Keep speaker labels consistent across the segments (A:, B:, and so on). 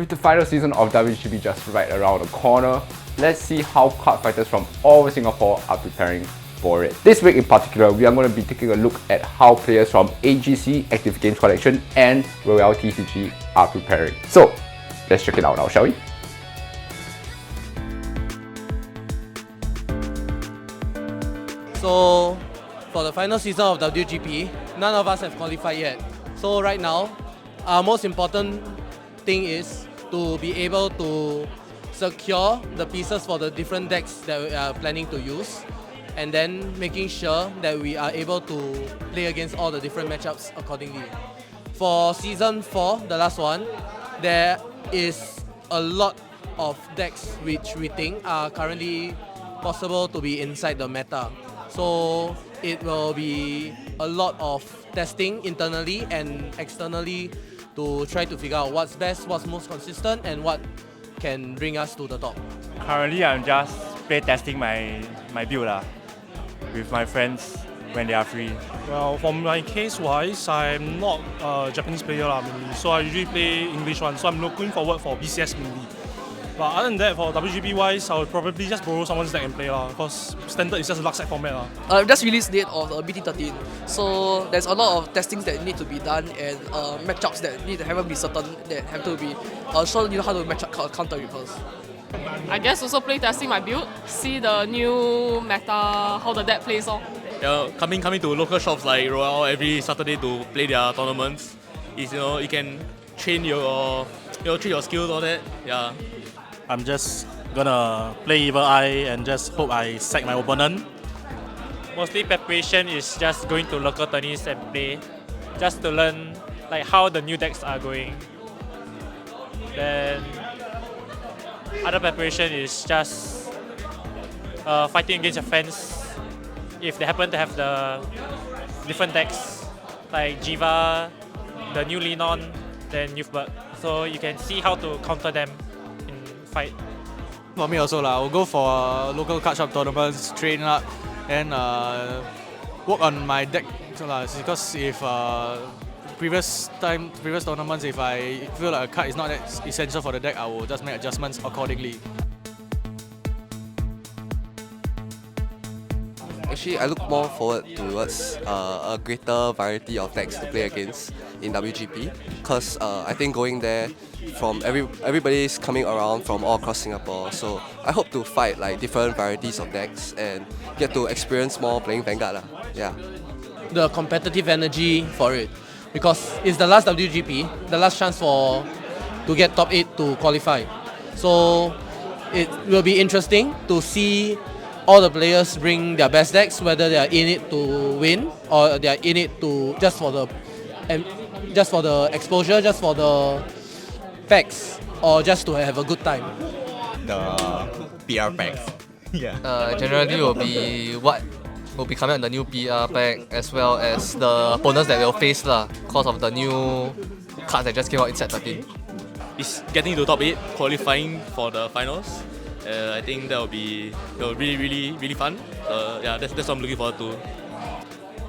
A: With the final season of WGP just right around the corner, let's see how Cardfighters from all over Singapore are preparing for it. This week in particular, we are going to be taking a look at how players from AGC, Active Game Collection, and Rowell TCG are preparing. So, let's check it out now, shall we?
B: So, for the final season of WGP, none of us have qualified yet. So right now, our most important thing is to be able to secure the pieces for the different decks that we are planning to use, and then making sure that we are able to play against all the different matchups accordingly. For Season 4, the last one, there is a lot of decks which we think are currently possible to be inside the meta. So it will be a lot of testing internally and externally to try to figure out what's best, what's most consistent, and what can bring us to the top.
C: Currently, I'm just play testing my build with my friends when they are free.
D: Well, for my case-wise, I'm not a Japanese player mainly, so I usually play English one. So I'm looking forward for BCS mainly. But other than that, for WGP-wise, I would probably just borrow someone's deck and play because standard is just a luck set format.
E: Just released date of BT13, so there's a lot of testings that need to be done and matchups that haven't been certain that have to be shown how to match up counter reverse.
F: I guess also play testing my build, see the new meta, how the deck plays on.
G: Yeah, coming to local shops like Rowell every Saturday to play their tournaments is you can train your skills all that. Yeah.
H: I'm just gonna play Evil Eye and just hope I sack my opponent.
C: Mostly preparation is just going to local tourneys and play, just to learn like how the new decks are going. Then other preparation is just fighting against your friends if they happen to have the different decks like Jiva, the new Linon, then Youthbird. So you can see how to counter them in fight.
I: For me also, I will go for local card shop tournaments, train up, and work on my deck. Because if previous tournaments, if I feel like a card is not that essential for the deck, I will just make adjustments accordingly.
J: Actually, I look more forward towards a greater variety of decks to play against in WGP, because I think going there, from everybody's coming around from all across Singapore, so I hope to fight like different varieties of decks and get to experience more playing Vanguard. Yeah.
B: The competitive energy for it, because it's the last WGP, the last chance to get top 8 to qualify. So it will be interesting to see all the players bring their best decks, whether they are in it to win or they are in it to just for the exposure, just for the packs, or just to have a good time.
K: The PR packs. Yeah.
L: Generally will be what will be coming on the new PR pack, as well as the opponents that we'll face because of the new cards that just came out in set 13.
G: It's getting to top 8, qualifying for the finals. I think that will be really fun. Yeah, that's what I'm looking forward to.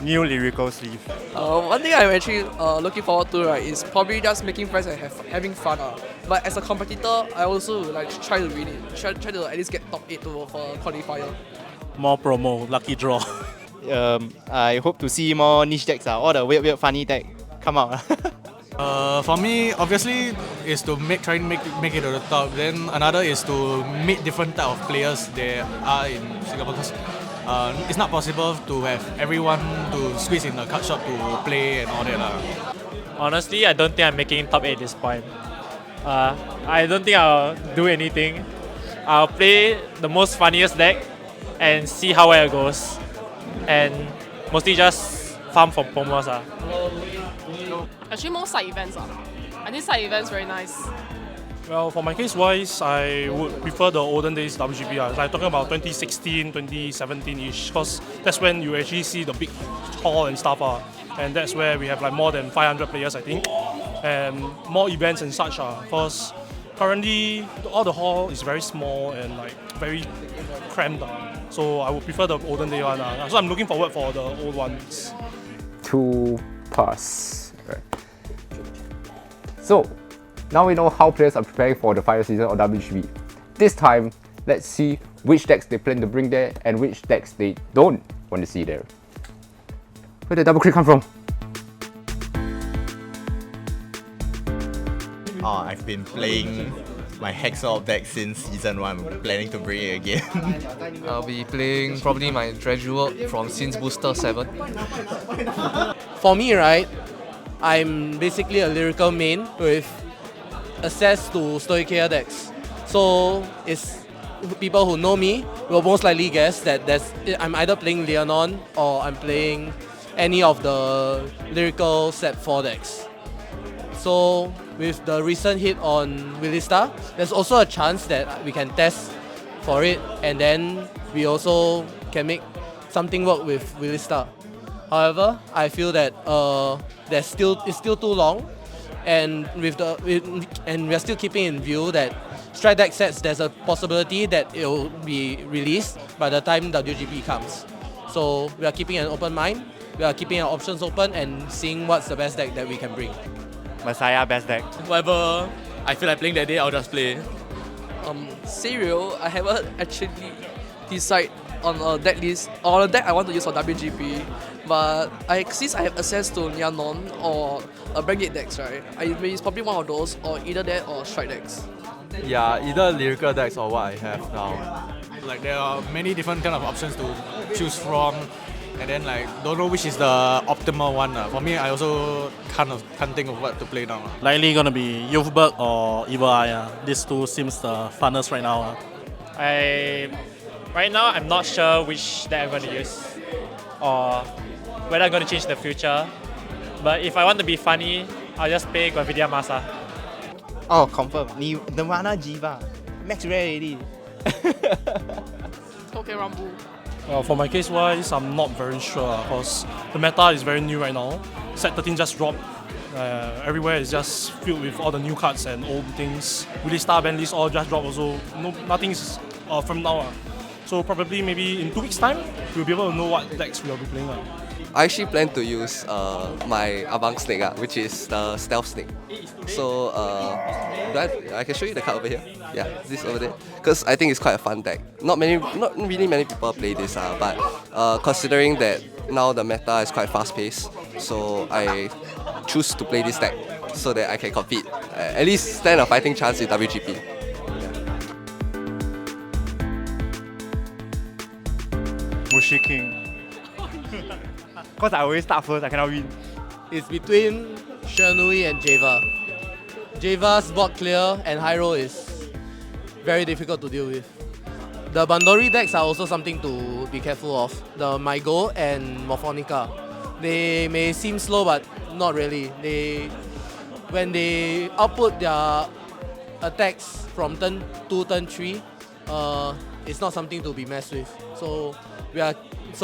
C: New lyrical sleeve.
E: One thing I'm actually looking forward to is probably just making friends and having fun. But as a competitor, I also try to win it. Try to at least get top 8 for qualifier.
H: More promo, lucky draw.
M: I hope to see more niche decks, all the weird funny deck come out.
I: For me, obviously, is to try and make it to the top. Then another is to meet different type of players there are in Singapore. Because it's not possible to have everyone to squeeze in the card shop to play and all that.
C: Honestly, I don't think I'm making top 8 at this point. I don't think I'll do anything. I'll play the most funniest deck and see how well it goes. And mostly just farm for promos.
F: Actually, more side events. I think side events very nice.
D: Well, for my case-wise, I would prefer the olden days WGP. Like talking about 2016, 2017-ish, because that's when you actually see the big hall and stuff. And that's where we have more than 500 players, I think. And more events and such. Because currently, all the hall is very small and very cramped. So I would prefer the olden day one. So I'm looking forward for the old ones.
A: 2+. Right. So, Now we know how players are preparing for the final season of WGP. This time, let's see which decks they plan to bring there and which decks they don't want to see there. Where did double crit come from?
K: I've been playing my Hexorb deck since Season 1, planning to bring it again.
L: I'll be playing probably my Dredgework from since Booster 7.
B: For me, right, I'm basically a lyrical main with access to Stoicheia decks. So it's people who know me will most likely guess that I'm either playing Leonon or I'm playing any of the lyrical set 4 decks. So with the recent hit on Willista, there's also a chance that we can test for it and then we also can make something work with Willista. However, I feel that it's still too long, and we're still keeping in view that Strike deck sets, there's a possibility that it will be released by the time WGP comes. So we are keeping an open mind, we are keeping our options open and seeing what's the best deck that we can bring.
M: Messiah best deck.
G: Whatever I feel like playing that day, I'll just play.
E: Serial, I haven't actually decided on a deck list or a deck I want to use for WGP, but since I have access to Nyanon or Brigade decks, right, it's probably one of those, or either that or Strike decks.
I: Yeah, either lyrical decks or what I have now. Like there are many different kind of options to choose from, and then like don't know which is the optimal one. For me, I also can't think of what to play now.
H: Likely gonna be Youthberg or Evil Eye. These two seems the funnest right now.
C: Right now, I'm not sure which deck I'm going to use or whether I'm going to change in the future. But if I want to be funny, I'll just play Gravidia Masa.
M: Oh, confirm. Nirvana Jiva. Max rare already.
F: Okay, Rambu.
D: For my case wise, I'm not very sure because the meta is very new right now. Set 13 just dropped. Everywhere is just filled with all the new cards and old things. Really Star Band list all just dropped also. Nothing's from now. So probably maybe in 2 weeks time, we'll be able to know what decks we'll be playing.
J: I actually plan to use my Abang snake, which is the stealth snake. So I can show you the card over here. Yeah, this over there. Because I think it's quite a fun deck. Not really many people play this, but considering that now the meta is quite fast paced, so I choose to play this deck so that I can compete. At least stand a fighting chance in WGP.
M: Mushi King. Because I always start first, I cannot win.
B: It's between Shenui and Java. Java's board clear and high roll is very difficult to deal with. The Bandori decks are also something to be careful of. The Mygo and Morphonica. They may seem slow but not really. When they output their attacks from turn 2, turn 3, it's not something to be messed with. So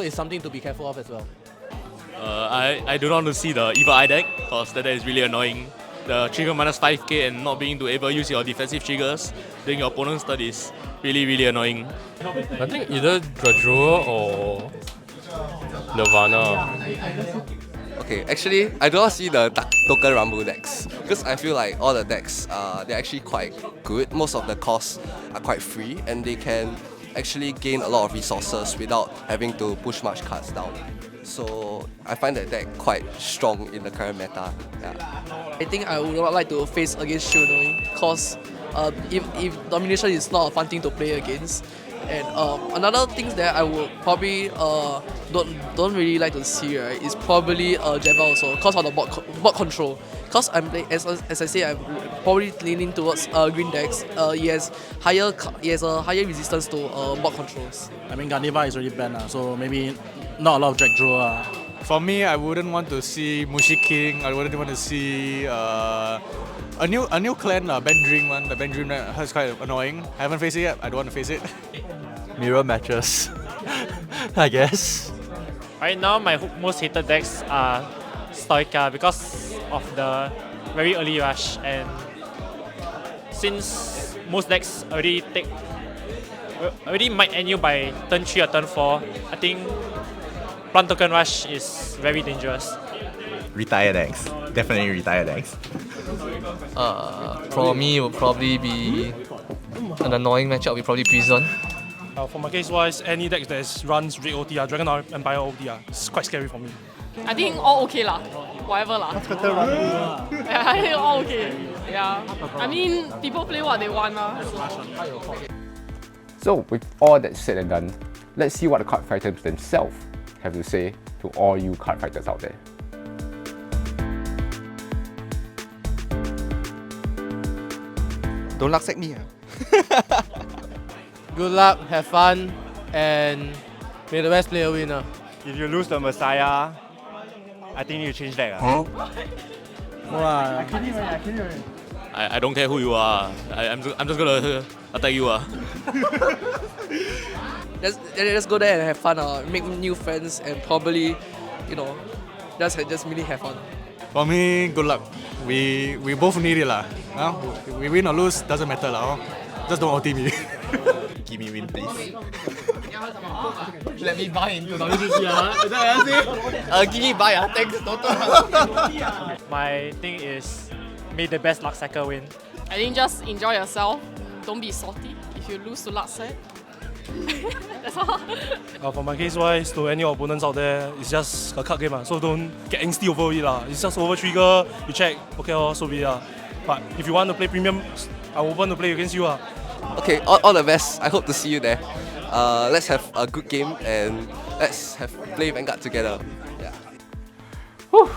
B: it's something to be careful of as well.
G: I do not want to see the Evil Eye deck because that deck is really annoying. The trigger minus 5k and not being able to use your defensive triggers during your opponent's turn is really annoying.
N: I think either Dredgework or Nirvana.
J: Okay, actually, I do not see the token Rambu decks because I feel like all the decks they're actually quite good. Most of the costs are quite free and they can actually gain a lot of resources without having to push much cards down. So I find that deck quite strong in the current meta. Yeah.
E: I think I would not like to face against Shunoi because if domination is not a fun thing to play against. And another thing that I would probably don't really like to see, right, is probably Java also because of the board control. Because as I say, I'm probably leaning towards green decks. He has a higher resistance to board controls.
H: I mean, Garniva is already banned, so maybe not a lot of Jack Draw.
I: For me, I wouldn't want to see Mushi King. I wouldn't want to see a new clan, Bendring one. The Bendring is quite annoying. I haven't faced it yet. I don't want to face it.
M: Mirror matches, I guess.
C: Right now, my most hated decks are Stoicheia because of the very early rush, and since most decks already might end you by turn 3 or turn 4, I think Plant Token Rush is very dangerous.
K: retire decks. Definitely retire decks.
L: For me, it would probably be an annoying matchup. Will probably Prison.
D: For my case wise, any deck that runs Red OT, Dragon Empire OT, it's quite scary for me.
F: I think all okay lah. Whatever lah. Yeah, I think all okay. Yeah. I mean, people play what they want lah.
A: So with all that said and done, let's see what the Cardfighters themselves have to say to all you Cardfighters out there.
J: Don't luck sack me.
B: Good luck, have fun, and may the best player win.
M: If you lose the Messiah, I think you change deck.
G: I don't care who you are. I'm just gonna attack you.
E: Just go there and have fun, make new friends, and probably, just really have fun.
I: For me, good luck. We both need it lah. We win or lose, doesn't matter lah. Just don't OT me.
K: Give me win, please.
L: Let me buy into WGP. Is that what I say? Give me buy. Thanks, total.
C: My thing is, may the best luck cycle win.
F: I think just enjoy yourself. Don't be salty if you lose to Luxet. That's all.
D: For my case wise, to any opponents out there, it's just a card game, so don't get angsty over it. It's just over trigger, you check, okay, so be it. But if you want to play premium, I'm open to play against you.
J: Okay, all the best. I hope to see you there. Let's have a good game and let's play Vanguard together. Yeah.
A: Whew.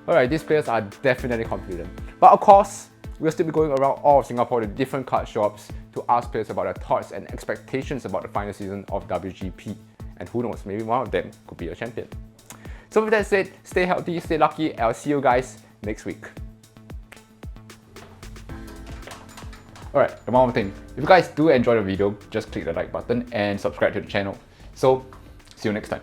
A: Alright, these players are definitely confident. But of course, we'll still be going around all of Singapore to different card shops to ask players about their thoughts and expectations about the final season of WGP. And who knows, maybe one of them could be a champion. So with that said, stay healthy, stay lucky, and I'll see you guys next week. Alright, one more thing. If you guys do enjoy the video, just click the like button and subscribe to the channel. So, see you next time.